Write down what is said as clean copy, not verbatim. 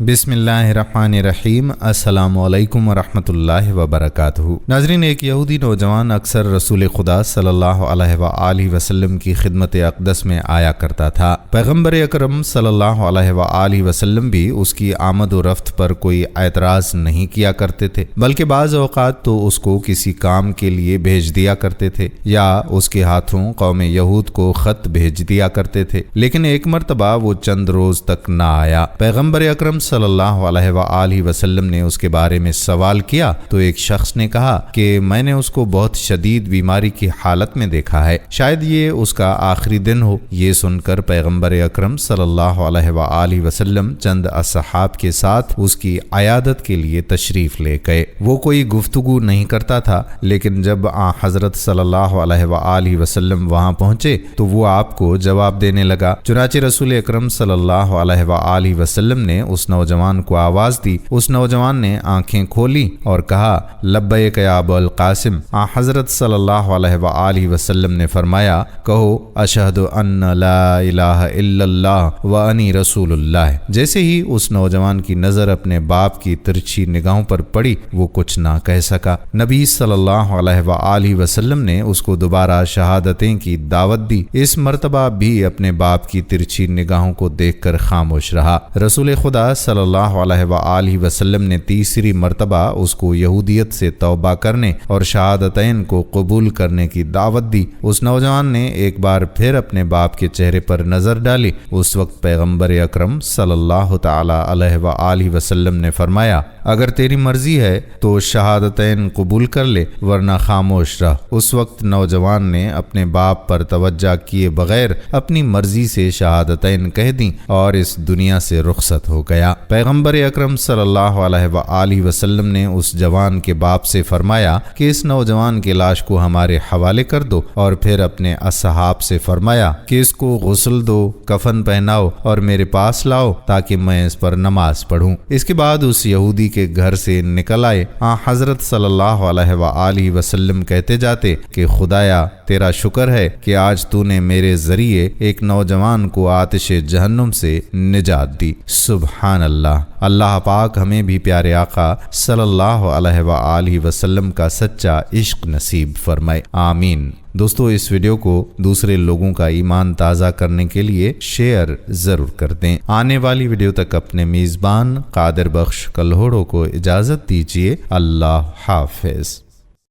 बिस्मिल्लाहिर्रहमानिर्रहीम। अस्सलामु अलैकुम वरहमतुल्लाहि वबरकातुहू। नाज़रीन, एक यहूदी नौजवान अक्सर रसूल खुदा सल्लल्लाहु अलैहि वसल्लम की खिदमत अक़दस में आया करता था। पैगम्बर अकरम सल्लल्लाहु अलैहि वसल्लम भी उसकी आमद व रफ्त पर कोई एतराज़ नहीं किया करते थे, बल्कि बाज़ औक़ात तो उसको किसी काम के लिए भेज दिया करते थे या उसके हाथों कौम यहूद को ख़त भेज दिया करते थे। लेकिन एक मरतबा वो चंद रोज़ तक न आया। पैगम्बर अकरम सल्लल्लाहु अलैहि वसल्लम ने उसके बारे में सवाल किया तो एक शख्स ने कहा कि मैंने उसको बहुत शदीद बीमारी की हालत में देखा है, शायद ये उसका आखिरी दिन हो। ये सुनकर पैगम्बर अकरम सल्लल्लाहु अलैहि वसल्लम चंद असहाब के साथ उसकी अयादत के लिए तशरीफ ले गए। वो कोई गुफ्तगू नहीं करता था, लेकिन जब हज़रत सल्लल्लाहु अलैहि वसल्लम वहाँ पहुँचे तो वो आपको जवाब देने लगा। चुनाचे रसूल अकरम सल्लल्लाहु अलैहि वसल्लम ने उस नौजवान को आवाज दी। उस नौजवान ने आंखें खोली और कहा, लब्बैक या अबुल कासिम। हज़रत सल्लल्लाहु अलैहि वसल्लम ने फरमाया, कहो अशहदु अन्ना ला इलाहा इल्लल्लाह व अन्नी रसूलुल्लाह। जैसे ही उस नौजवान की नज़र अपने बाप की तिरछी निगाहों पर पड़ी, वो कुछ ना कह सका। नबी सल्लल्लाहु अलैहि वसल्लम ने उसको दोबारा शहादतें की दावत दी। इस मर्तबा भी अपने बाप की तिरछी निगाहों को देखकर खामोश रहा। रसूल खुदा सल्लल्लाहु अलैहि वसल्लम ने तीसरी मर्तबा उसको यहूदियत से तौबा करने और शहादतैन को कबूल करने की दावत दी। उस नौजवान ने एक बार फिर अपने बाप के चेहरे पर नजर डाली। उस वक्त पैगम्बर अकरम सल्लल्लाहु ताला अलैहि वसल्लम ने फरमाया, अगर तेरी मर्जी है तो शहादतैन कबूल कर ले, वरना खामोश रह। उस वक्त नौजवान ने अपने बाप पर तवज्जो किए बगैर अपनी मर्जी से शहादतैन कह दी और इस दुनिया से रुखसत हो गया। पैगम्बर अकरम सल्लल्लाहु अलैहि वसल्लम ने उस जवान के बाप से फरमाया कि इस नौजवान की लाश को हमारे हवाले कर दो, और फिर अपने असहाब से फरमाया कि इसको गुस्ल दो, कफन पहनाओ और मेरे पास लाओ ताकि मैं इस पर नमाज पढ़ूं। इसके बाद उस यहूदी के घर से निकल आए। हज़रत सल्लल्लाहु अलैहि वसल्लम कहते जाते कि खुदाया, तेरा शुक्र है कि आज तूने मेरे जरिए एक नौजवान को आतिश जहन्नुम से निजात दी। सुभान अल्लाह। अल्लाह पाक हमें भी प्यारे आका सल्लल्लाहु अलैहि वसल्लम का सच्चा इश्क नसीब फरमाए, आमीन। दोस्तों, इस वीडियो को दूसरे लोगों का ईमान ताज़ा करने के लिए शेयर ज़रूर कर दें। आने वाली वीडियो तक अपने मेज़बान कादिर बख्श कल्होड़ो को इजाज़त दीजिए। अल्लाह हाफिज़।